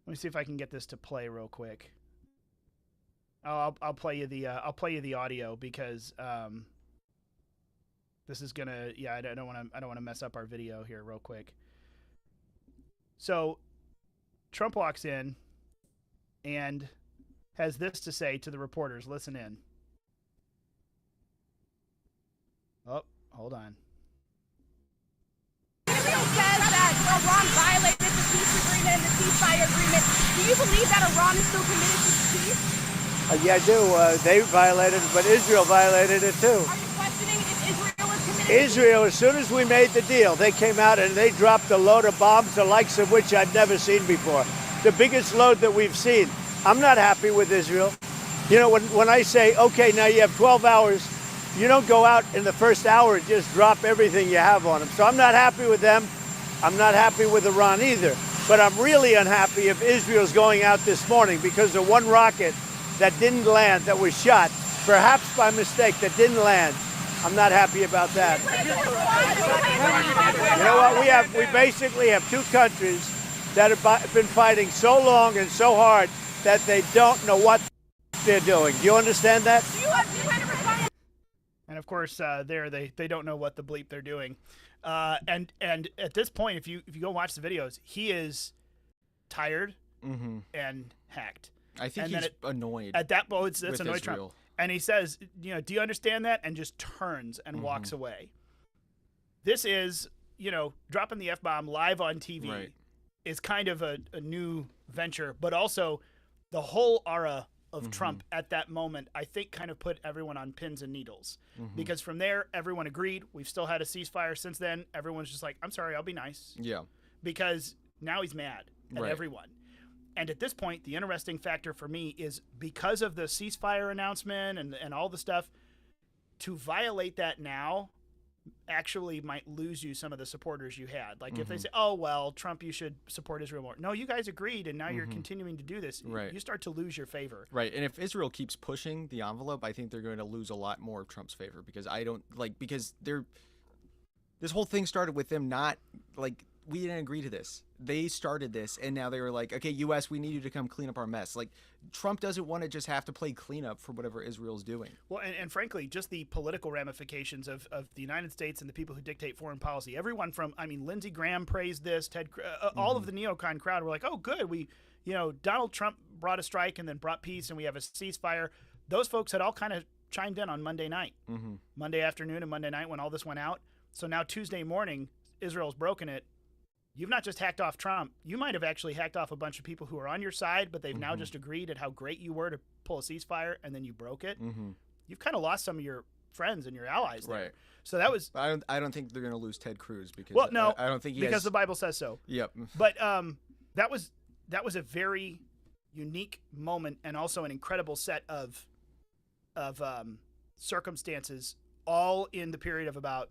Let me see if I can get this to play real quick. I'll play you the audio because this is gonna I don't want to mess up our video here real quick. So Trump walks in and has this to say to the reporters. Listen in. Oh, hold on. Israel says that Iran violated the peace agreement and the ceasefire agreement. Do you believe that Iran is still committed to peace? Yeah, I do. They violated it, but Israel violated it too. Are you questioning if Israel is committed Israel, as soon as we made the deal, they came out and they dropped a load of bombs, the likes of which I'd never seen before. The biggest load that we've seen. I'm not happy with Israel. You know, when I say, okay, now you have 12 hours, you don't go out in the first hour and just drop everything you have on them. So I'm not happy with them. I'm not happy with Iran either. But I'm really unhappy if Israel's going out this morning because of one rocket that didn't land, that was shot, perhaps by mistake, that didn't land. I'm not happy about that. You know what? We basically have two countries that have been fighting so long and so hard that they don't know what they're doing. Do you understand that? And of course, they don't know what the bleep they're doing. And at this point, if you go watch the videos, he is tired and hacked. I think he's annoyed. At that point, that's annoyed Israel. Trump. And he says, you know, do you understand that? And just turns and walks away. This is, you know, dropping the F-bomb live on TV is kind of a new venture, but also the whole aura of Trump at that moment, I think, kind of put everyone on pins and needles. Because from there, everyone agreed. We've still had a ceasefire since then. Everyone's just like, I'm sorry, I'll be nice. Yeah. Because now he's mad at everyone. And at this point, the interesting factor for me is because of the ceasefire announcement and all the stuff, to violate that now actually might lose you some of the supporters you had. Like if they say, oh, well, Trump, you should support Israel more. No, you guys agreed, and now you're continuing to do this. Right. You start to lose your favor. Right. And if Israel keeps pushing the envelope, I think they're going to lose a lot more of Trump's favor because this whole thing started with them not like, we didn't agree to this. They started this, and now they were like, okay, U.S., we need you to come clean up our mess. Like, Trump doesn't want to just have to play cleanup for whatever Israel's doing. Well, and frankly, just the political ramifications of the United States and the people who dictate foreign policy. Everyone from, I mean, Lindsey Graham praised this, all of the neocon crowd were like, oh, good, Donald Trump brought a strike and then brought peace, and we have a ceasefire. Those folks had all kind of chimed in on Monday night, Monday afternoon and Monday night when all this went out. So now Tuesday morning, Israel's broken it. You've not just hacked off Trump. You might have actually hacked off a bunch of people who are on your side, but they've now just agreed at how great you were to pull a ceasefire, and then you broke it. You've kind of lost some of your friends and your allies there. Right. So that was. I don't think they're going to lose Ted Cruz because. Well, no, I don't think because the Bible says so. Yep. But that was a very unique moment and also an incredible set of circumstances, all in the period of about.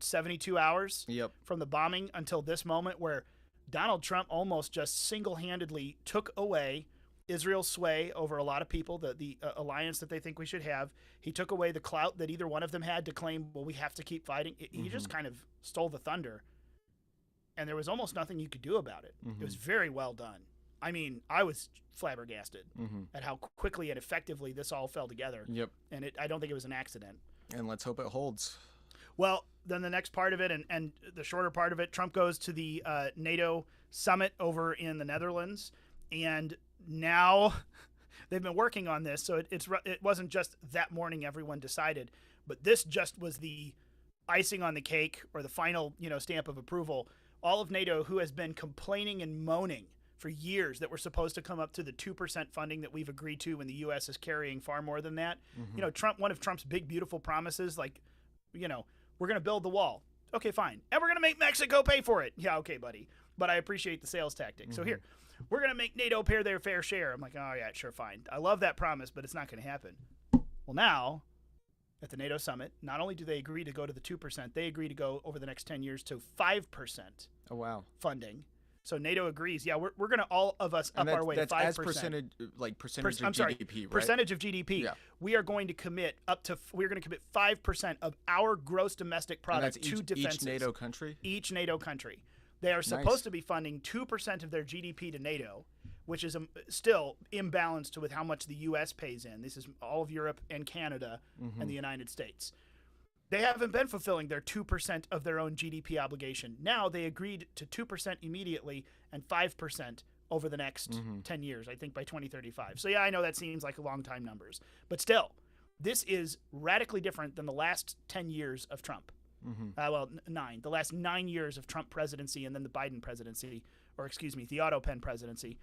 72 hours from the bombing until this moment where Donald Trump almost just single-handedly took away Israel's sway over a lot of people, the alliance that they think we should have. He took away the clout that either one of them had to claim, well, we have to keep fighting. He just kind of stole the thunder, and there was almost nothing you could do about it. It was very well done. I mean, I was flabbergasted at how quickly and effectively this all fell together. Yep. And I don't think it was an accident. And let's hope it holds. Well, then the next part of it and the shorter part of it, Trump goes to the NATO summit over in the Netherlands, and now they've been working on this. So it wasn't just that morning everyone decided, but this just was the icing on the cake or the final, stamp of approval. All of NATO, who has been complaining and moaning for years that we're supposed to come up to the 2% funding that we've agreed to when the U.S. is carrying far more than that. One of Trump's big, beautiful promises, we're going to build the wall. Okay, fine. And we're going to make Mexico pay for it. Yeah, okay, buddy. But I appreciate the sales tactic. So here, we're going to make NATO pay their fair share. I'm like, oh, yeah, sure, fine. I love that promise, but it's not going to happen. Well, now, at the NATO summit, not only do they agree to go to the 2%, they agree to go over the next 10 years to 5% funding. So NATO agrees. Yeah, we're going to all of us up our way to 5%. That's as percentage of GDP, right? Percentage of GDP. Yeah. We are going to commit 5% of our gross domestic product to defenses. Each NATO country? Each NATO country. They are supposed to be funding 2% of their GDP to NATO, which is still imbalanced with how much the U.S. pays in. This is all of Europe and Canada and the United States. They haven't been fulfilling their 2% of their own GDP obligation. Now they agreed to 2% immediately and 5% over the next 10 years, I think by 2035. So yeah, I know that seems like a long time numbers. But still, this is radically different than the last 10 years of Trump. 9. The last 9 years of Trump presidency and then the Biden presidency, the Otto Penn presidency.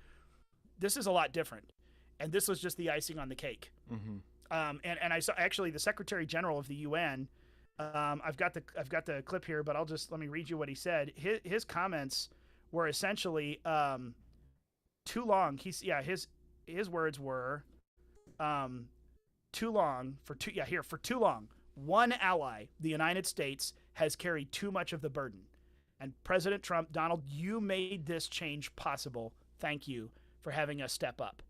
This is a lot different. And this was just the icing on the cake. And I saw actually the Secretary General of the UN I've got the clip here, but let me read you what he said. His comments were essentially too long. His words were too long for too long. One ally, the United States, has carried too much of the burden. And President Trump, Donald, you made this change possible. Thank you for having us step up.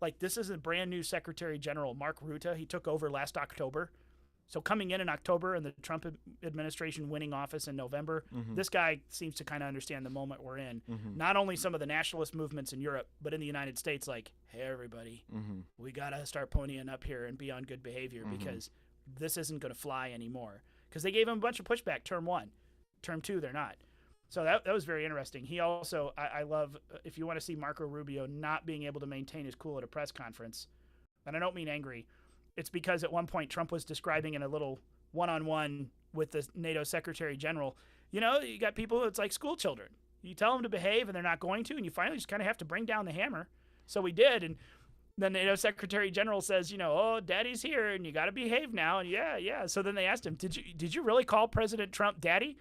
Like, this is a brand new Secretary General, Mark Rutte. He took over last October. So coming in October and the Trump administration winning office in November, this guy seems to kind of understand the moment we're in. Not only some of the nationalist movements in Europe, but in the United States, like, hey, everybody, we got to start ponying up here and be on good behavior because this isn't going to fly anymore. Because they gave him a bunch of pushback term 1. Term 2, they're not. So that was very interesting. He also, I love, if you want to see Marco Rubio not being able to maintain his cool at a press conference, and I don't mean angry, it's because at one point Trump was describing in a little one-on-one with the NATO Secretary General, you got people, it's like school children. You tell them to behave and they're not going to, and you finally just kind of have to bring down the hammer. So we did, and then the NATO Secretary General says, oh, Daddy's here, and you got to behave now, and yeah. So then they asked him, did you really call President Trump Daddy?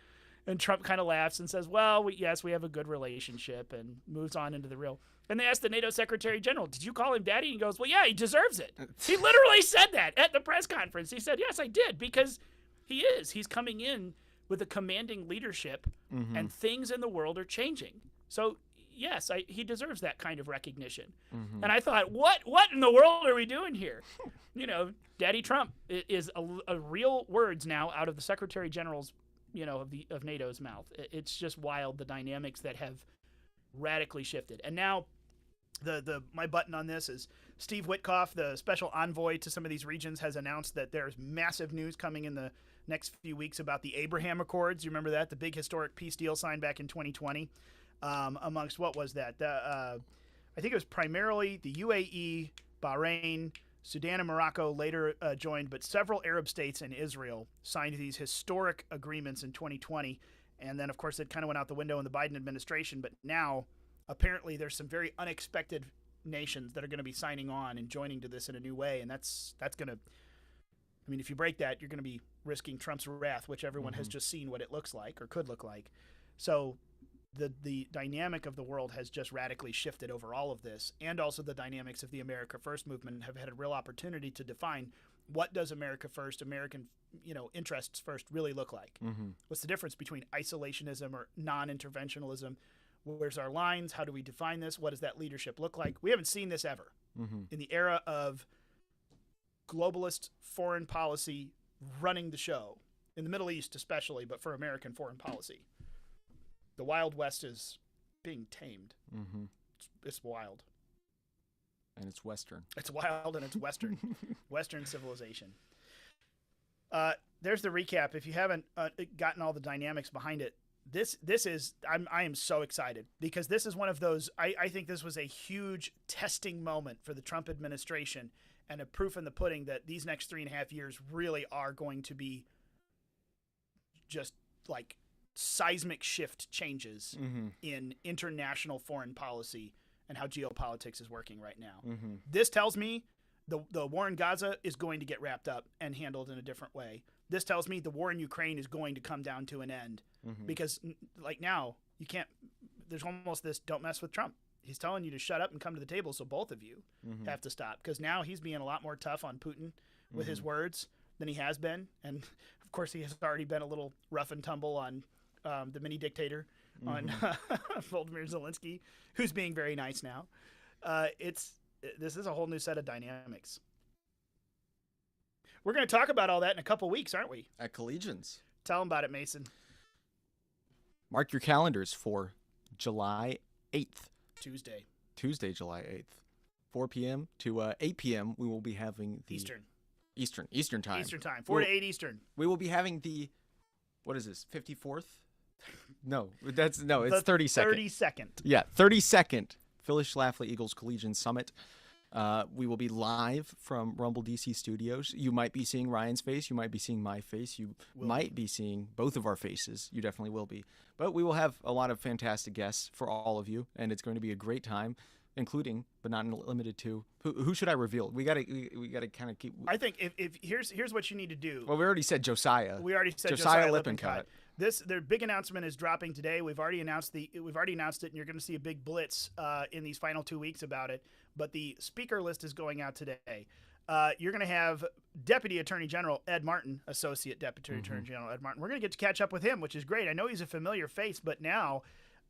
And Trump kind of laughs and says, well, yes, we have a good relationship, and moves on into the real. And they asked the NATO Secretary General, did you call him Daddy? And he goes, well, yeah, he deserves it. He literally said that at the press conference. He said, yes, I did, because he is. He's coming in with a commanding leadership, and things in the world are changing. So, yes, he deserves that kind of recognition. And I thought, what in the world are we doing here? Daddy Trump is a real words now out of the Secretary General's of NATO's mouth. It's just wild, the dynamics that have radically shifted. And now my button on this is Steve Witkoff, the special envoy to some of these regions, has announced that there's massive news coming in the next few weeks about the Abraham Accords. You remember that? The big historic peace deal signed back in 2020 amongst, what was that? I think it was primarily the UAE, Bahrain, Sudan and Morocco later joined, but several Arab states and Israel signed these historic agreements in 2020. And then, of course, it kind of went out the window in the Biden administration. But now, apparently, there's some very unexpected nations that are going to be signing on and joining to this in a new way. And that's going to, I mean, if you break that, you're going to be risking Trump's wrath, which everyone has just seen what it looks like or could look like. So the dynamic of the world has just radically shifted over all of this, and also the dynamics of the America First movement have had a real opportunity to define what does America First, American interests first really look like. What's the difference between isolationism or non-interventionalism? Where's our lines? How do we define this? What does that leadership look like? We haven't seen this ever in the era of globalist foreign policy running the show, in the Middle East especially, but for American foreign policy. The Wild West is being tamed. It's wild. And it's Western. It's wild and it's Western. Western civilization. There's the recap. If you haven't gotten all the dynamics behind it, this is, I am so excited because this is one of those, I think this was a huge testing moment for the Trump administration and a proof in the pudding that these next 3.5 years really are going to be just like seismic shift changes in international foreign policy and how geopolitics is working right now. This tells me the war in Gaza is going to get wrapped up and handled in a different way. This tells me the war in Ukraine is going to come down to an end because like now you can't, there's almost this don't mess with Trump. He's telling you to shut up and come to the table. So both of you have to stop because now he's being a lot more tough on Putin with his words than he has been. And of course he has already been a little rough and tumble on the mini dictator on Volodymyr Zelensky, who's being very nice now. This is a whole new set of dynamics. We're going to talk about all that in a couple weeks, aren't we? At Collegians. Tell them about it, Mason. Mark your calendars for July 8th. Tuesday, July 8th. 4 p.m. to 8 p.m. we will be having the Eastern time. 4 to 8 Eastern. We will be having the, what is this, 54th? It's 32nd. 32nd. Yeah, 32nd Phyllis Schlafly Eagles Collegian Summit. We will be live from Rumble DC Studios. You might be seeing Ryan's face. You might be seeing my face. You might be seeing both of our faces. You definitely will be. But we will have a lot of fantastic guests for all of you, and it's going to be a great time. including but not limited to. Who should I reveal? We gotta kind of keep. I think if here's what you need to do. Well, we already said Josiah. We already said Josiah Lippincott. Their big announcement is dropping today. We've already announced it, and you're going to see a big blitz in these final 2 weeks about it. But the speaker list is going out today. You're going to have Deputy Attorney General Ed Martin, Associate Deputy Attorney General Ed Martin. We're going to get to catch up with him, which is great. I know he's a familiar face, but now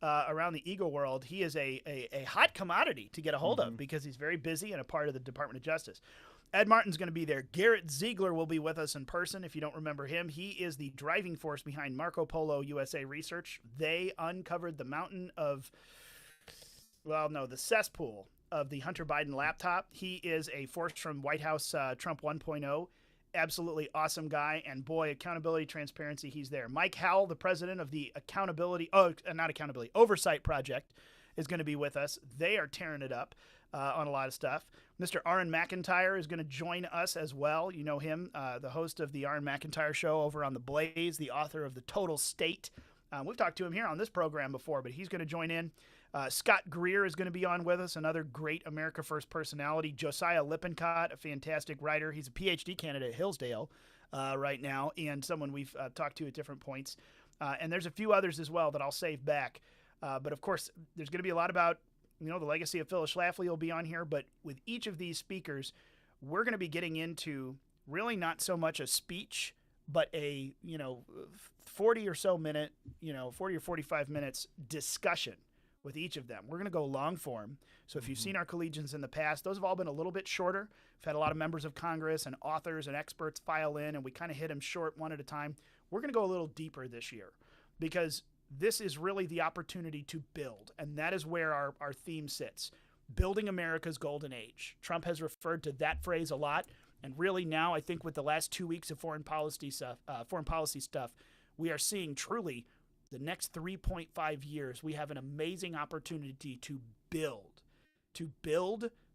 around the Eagle world, he is a hot commodity to get a hold of because he's very busy and a part of the Department of Justice. Ed Martin's going to be there. Garrett Ziegler will be with us in person. If you don't remember him, he is the driving force behind Marco Polo USA Research. They uncovered the the cesspool of the Hunter Biden laptop. He is a force from White House Trump 1.0. Absolutely awesome guy. And boy, accountability, transparency, he's there. Mike Howell, the president of the Oversight Project, is going to be with us. They are tearing it up on a lot of stuff. Mr. Aaron McIntyre is going to join us as well. You know him, the host of the Aaron McIntyre Show over on The Blaze, the author of The Total State. We've talked to him here on this program before, but he's going to join in. Scott Greer is going to be on with us, another great America First personality. Josiah Lippincott, a fantastic writer. He's a PhD candidate at Hillsdale right now, and someone we've talked to at different points. And there's a few others as well that I'll save back. But, of course, there's going to be a lot about, the legacy of Phyllis Schlafly will be on here. But with each of these speakers, we're going to be getting into really not so much a speech, but a, 40 or 45 minutes discussion with each of them. We're going to go long form. So if you've seen our collegians in the past, those have all been a little bit shorter. We've had a lot of members of Congress and authors and experts file in, and we kind of hit them short one at a time. We're going to go a little deeper this year because this is really the opportunity to build, and that is where our theme sits. Building America's golden age. Trump has referred to that phrase a lot, and really now I think with the last 2 weeks of foreign policy stuff, we are seeing truly the next 3.5 years, we have an amazing opportunity to build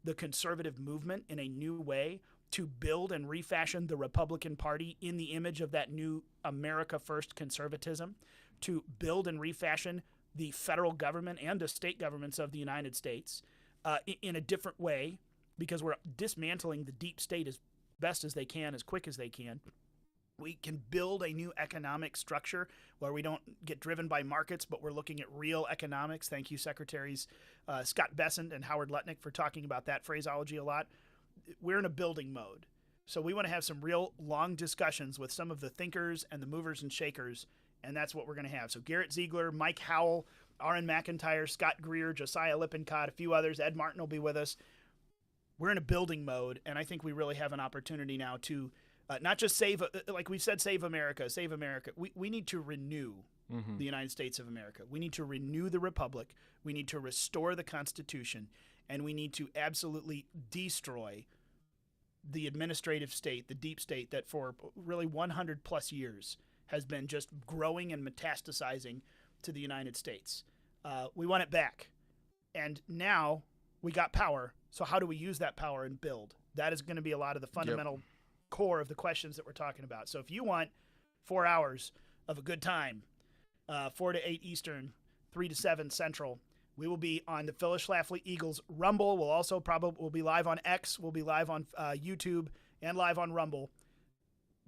the conservative movement in a new way, to build and refashion the Republican Party in the image of that new America First conservatism, to build and refashion the federal government and the state governments of the United States in a different way, because we're dismantling the deep state as best as they can, as quick as they can. We can build a new economic structure where we don't get driven by markets, but we're looking at real economics. Thank you, Secretaries Scott Bessent and Howard Lutnick, for talking about that phraseology a lot. We're in a building mode. So we want to have some real long discussions with some of the thinkers and the movers and shakers, and that's what we're going to have. So Garrett Ziegler, Mike Howell, Aaron McIntyre, Scott Greer, Josiah Lippincott, a few others. Ed Martin will be with us. We're in a building mode, and I think we really have an opportunity now to not just save, like we said, save America. We need to renew the United States of America. We need to renew the Republic. We need to restore the Constitution, and we need to absolutely destroy the administrative state, the deep state that for really 100 plus years has been just growing and metastasizing to the United States. We want it back. And now we got power. So how do we use that power and build? That is going to be a lot of the fundamental core of the questions that we're talking about. So if you want 4 hours of a good time, 4 to 8 Eastern, 3 to 7 Central, we will be on the Phyllis Schlafly Eagles Rumble. We'll be live on X. We'll be live on YouTube and live on Rumble.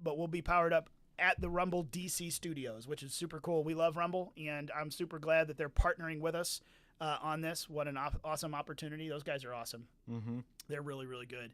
But we'll be powered up at the Rumble DC studios, which is super cool. We love Rumble, and I'm super glad that they're partnering with us on this. What an awesome opportunity. Those guys are awesome. They're really, really good.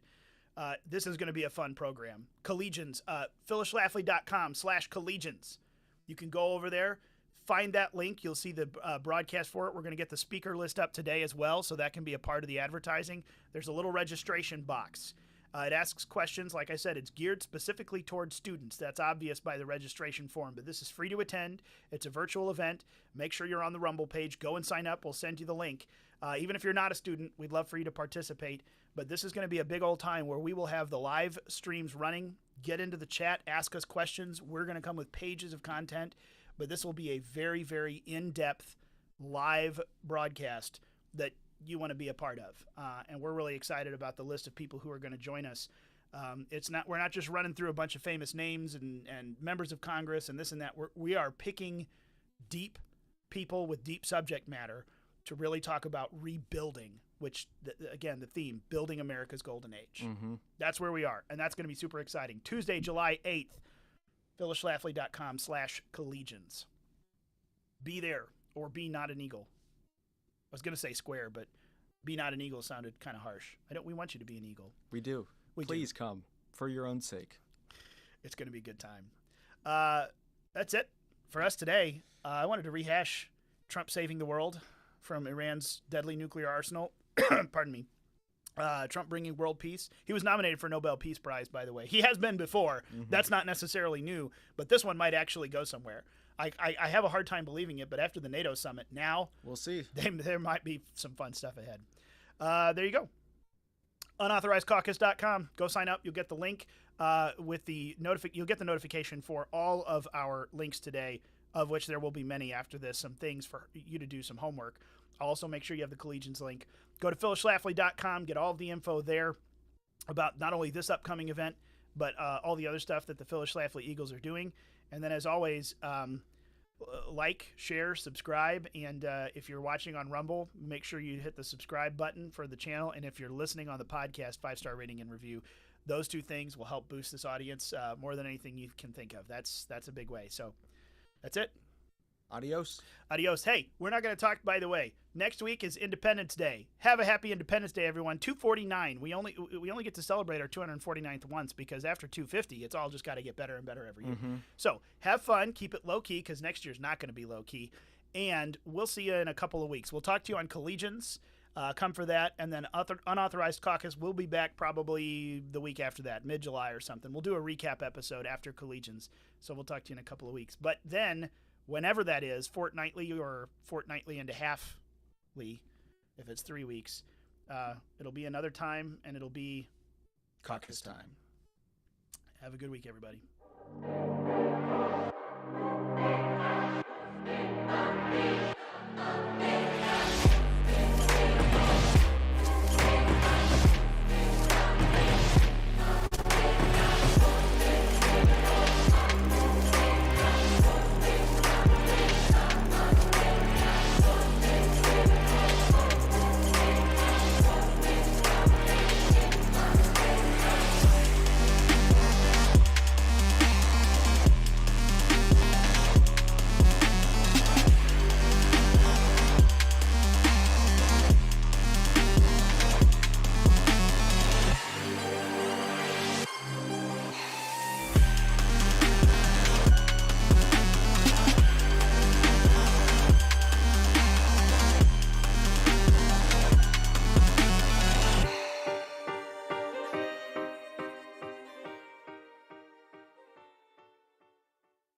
This is going to be a fun program. Collegians, phyllisschlafly.com/collegians. You can go over there, find that link. You'll see the broadcast for it. We're going to get the speaker list up today as well, so that can be a part of the advertising. There's a little registration box. It asks questions. Like I said, it's geared specifically towards students. That's obvious by the registration form, but this is free to attend. It's a virtual event. Make sure you're on the Rumble page. Go and sign up. We'll send you the link. Even if you're not a student, we'd love for you to participate. But this is going to be a big old time where we will have the live streams running. Get into the chat. Ask us questions. We're going to come with pages of content. But this will be a very, very in-depth live broadcast that you want to be a part of. And we're really excited about the list of people who are going to join us. We're not just running through a bunch of famous names and members of Congress and this and that. We are picking deep people with deep subject matter to really talk about rebuilding which, again, the theme, Building America's Golden Age. Mm-hmm. That's where we are, and that's going to be super exciting. Tuesday, July 8th, phyllisschlafly.com/collegians. Be there, or be not an eagle. I was going to say square, but be not an eagle sounded kind of harsh. We want you to be an eagle. We do. Please come for your own sake. It's going to be a good time. That's it for us today. I wanted to rehash Trump saving the world from Iran's deadly nuclear arsenal. Pardon me. Trump bringing world peace. He was nominated for a Nobel Peace Prize, by the way. He has been before. Mm-hmm. That's not necessarily new, but this one might actually go somewhere. I have a hard time believing it, but after the NATO summit, now we'll see. There might be some fun stuff ahead. There you go. Unauthorizedcaucus.com. Go sign up. You'll get the link with the you'll get the notification for all of our links today, of which there will be many after this. Some things for you to do some homework. I'll also make sure you have the Collegians link. Go to phyllisschlafly.com. Get all of the info there about not only this upcoming event, but all the other stuff that the Phyllis Schlafly Eagles are doing. And then, as always, like, share, subscribe, and if you're watching on Rumble, make sure you hit the subscribe button for the channel. And if you're listening on the podcast, 5-star rating and review. Those two things will help boost this audience more than anything you can think of. That's a big way. So that's it. Adios. Adios. Hey, we're not going to talk, by the way. Next week is Independence Day. Have a happy Independence Day, everyone. 249. We only get to celebrate our 249th once, because after 250, it's all just got to get better and better every year. Mm-hmm. So have fun. Keep it low key, because next year's not going to be low key. And we'll see you in a couple of weeks. We'll talk to you on Collegians. Come for that. And then Unauthorized Caucus, we'll be back probably the week after that, mid-July or something. We'll do a recap episode after Collegians. So we'll talk to you in a couple of weeks. But then, whenever that is, fortnightly or fortnightly into halfly, if it's 3 weeks, it'll be another time, and it'll be caucus time. Have a good week, everybody.